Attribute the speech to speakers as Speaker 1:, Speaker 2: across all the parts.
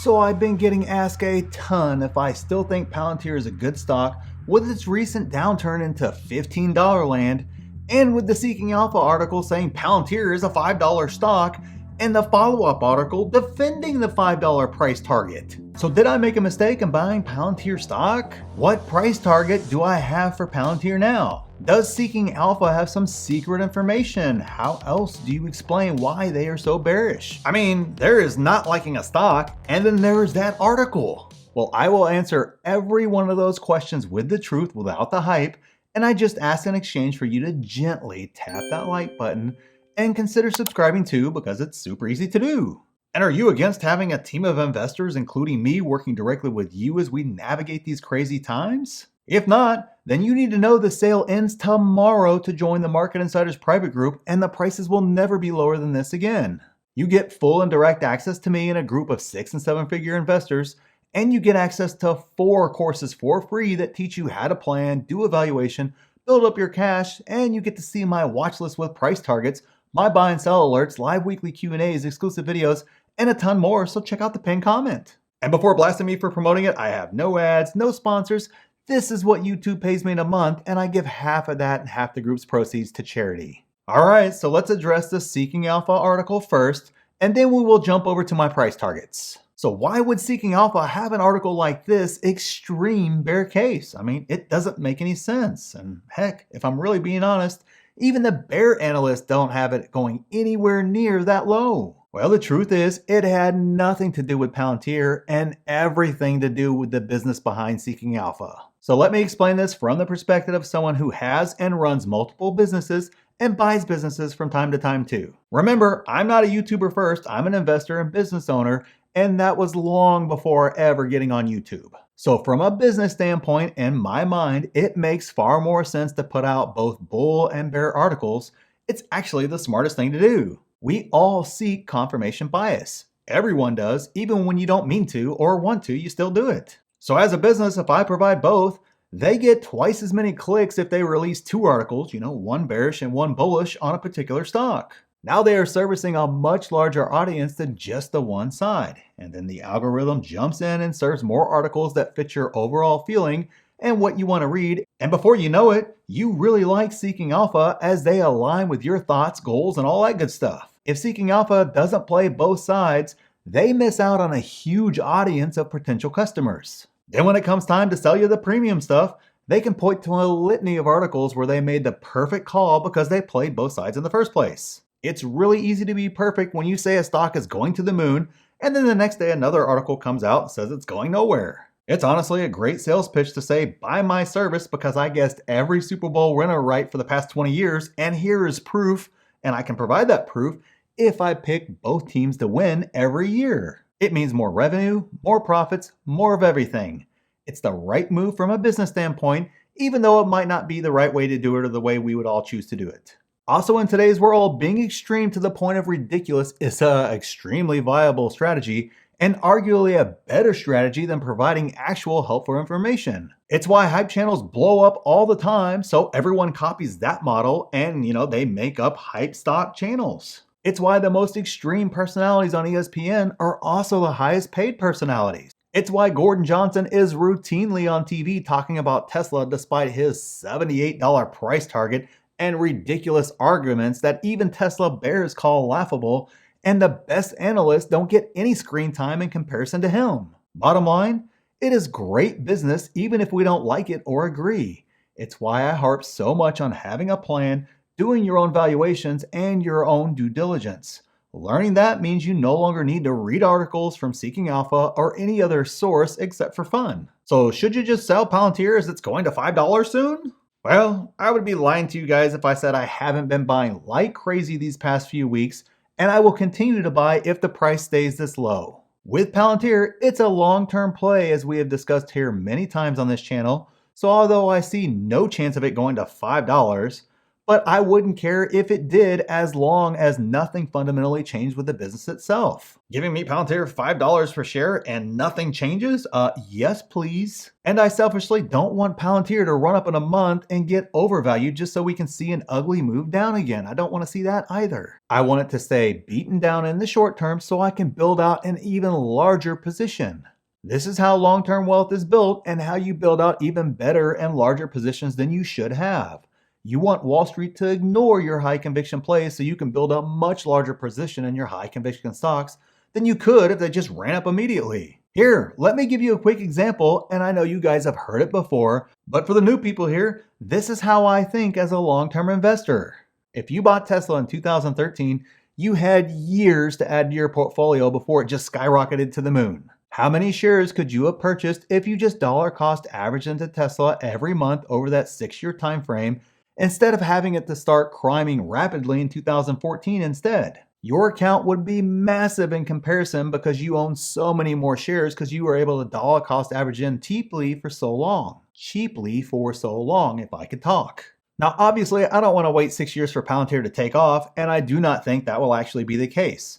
Speaker 1: So I've been getting asked a ton if I still think Palantir is a good stock with its recent downturn into $15 land, and with the Seeking Alpha article saying Palantir is a $5 stock, and the follow-up article defending the $5 price target. So did I make a mistake in buying Palantir stock? What price target do I have for Palantir now? Does Seeking Alpha have some secret information? How else do you explain why they are so bearish? I mean, there is not liking a stock, and then there's that article. Well, I will answer every one of those questions with the truth without the hype, and I just ask in exchange for you to gently tap that like button and consider subscribing too, because it's super easy to do. And are you against having a team of investors, including me, working directly with you as we navigate these crazy times? If not, then you need to know the sale ends tomorrow to join the Market Insiders private group, and the prices will never be lower than this again. You get full and direct access to me and a group of 6- and 7-figure investors, and you get access to 4 courses for free that teach you how to plan, do evaluation, build up your cash, and you get to see my watch list with price targets, my buy and sell alerts, live weekly Q&As, exclusive videos, and a ton more, so check out the pinned comment. And before blasting me for promoting it, I have no ads, no sponsors. This is what YouTube pays me in a month, and I give half of that and half the group's proceeds to charity. Alright, so let's address the Seeking Alpha article first, and then we will jump over to my price targets. So why would Seeking Alpha have an article like this extreme bear case? I mean, it doesn't make any sense. And heck, if I'm really being honest, even the bear analysts don't have it going anywhere near that low. Well, the truth is, it had nothing to do with Palantir and everything to do with the business behind Seeking Alpha. So let me explain this from the perspective of someone who has and runs multiple businesses and buys businesses from time to time too. Remember, I'm not a YouTuber first, I'm an investor and business owner, and that was long before ever getting on YouTube. So from a business standpoint, in my mind, it makes far more sense to put out both bull and bear articles. It's actually the smartest thing to do. We all seek confirmation bias. Everyone does, even when you don't mean to or want to, you still do it. So as a business, if I provide both, they get twice as many clicks if they release 2 articles, one bearish and one bullish on a particular stock. Now they are servicing a much larger audience than just the one side. And then the algorithm jumps in and serves more articles that fit your overall feeling and what you want to read. And before you know it, you really like Seeking Alpha as they align with your thoughts, goals, and all that good stuff. If Seeking Alpha doesn't play both sides, they miss out on a huge audience of potential customers. Then when it comes time to sell you the premium stuff, they can point to a litany of articles where they made the perfect call because they played both sides in the first place. It's really easy to be perfect when you say a stock is going to the moon, and then the next day another article comes out and says it's going nowhere. It's honestly a great sales pitch to say, buy my service because I guessed every Super Bowl winner right for the past 20 years, and here is proof, and I can provide that proof if I pick both teams to win every year. It means more revenue, more profits, more of everything. It's the right move from a business standpoint, even though it might not be the right way to do it or the way we would all choose to do it. Also in today's world, being extreme to the point of ridiculous is an extremely viable strategy and arguably a better strategy than providing actual helpful information. It's why hype channels blow up all the time, so everyone copies that model and, they make up hype stock channels. It's why the most extreme personalities on ESPN are also the highest paid personalities. It's why Gordon Johnson is routinely on TV talking about Tesla despite his $78 price target and ridiculous arguments that even Tesla bears call laughable, and the best analysts don't get any screen time in comparison to him. Bottom line, it is great business even if we don't like it or agree. It's why I harp so much on having a plan, doing your own valuations, and your own due diligence. Learning that means you no longer need to read articles from Seeking Alpha or any other source except for fun. So should you just sell Palantir as it's going to $5 soon? Well, I would be lying to you guys if I said I haven't been buying like crazy these past few weeks, and I will continue to buy if the price stays this low. With Palantir, it's a long-term play as we have discussed here many times on this channel, so although I see no chance of it going to $5, but I wouldn't care if it did as long as nothing fundamentally changed with the business itself. Giving me Palantir $5 per share and nothing changes? Yes, please. And I selfishly don't want Palantir to run up in a month and get overvalued just so we can see an ugly move down again. I don't want to see that either. I want it to stay beaten down in the short term so I can build out an even larger position. This is how long-term wealth is built and how you build out even better and larger positions than you should have. You want Wall Street to ignore your high conviction plays so you can build a much larger position in your high conviction stocks than you could if they just ran up immediately. Here, let me give you a quick example, and I know you guys have heard it before, but for the new people here, this is how I think as a long-term investor. If you bought Tesla in 2013, you had years to add to your portfolio before it just skyrocketed to the moon. How many shares could you have purchased if you just dollar cost averaged into Tesla every month over that 6-year time frame instead of having it to start climbing rapidly in 2014 instead? Your account would be massive in comparison because you own so many more shares because you were able to dollar cost average in cheaply for so long. Cheaply for so long, if I could talk. Now, obviously, I don't want to wait 6 years for Palantir to take off, and I do not think that will actually be the case.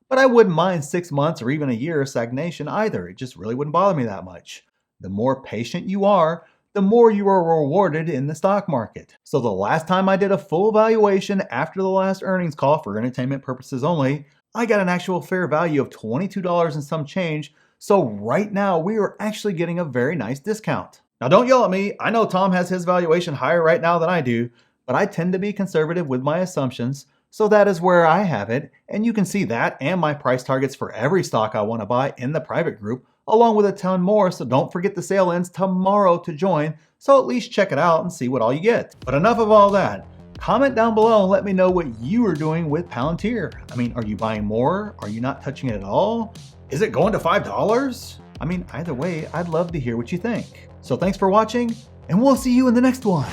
Speaker 1: But I wouldn't mind 6 months or even a year of stagnation either. It just really wouldn't bother me that much. The more patient you are, the more you are rewarded in the stock market. So the last time I did a full valuation after the last earnings call for entertainment purposes only, I got an actual fair value of $22 and some change. So right now we are actually getting a very nice discount. Now don't yell at me. I know Tom has his valuation higher right now than I do, but I tend to be conservative with my assumptions. So that is where I have it. And you can see that and my price targets for every stock I want to buy in the private group, along with a ton more, so don't forget the sale ends tomorrow to join, so at least check it out and see what all you get. But enough of all that. Comment down below and let me know what you are doing with Palantir. I mean, are you buying more? Are you not touching it at all? Is it going to $5? I mean, either way, I'd love to hear what you think. So thanks for watching, and we'll see you in the next one.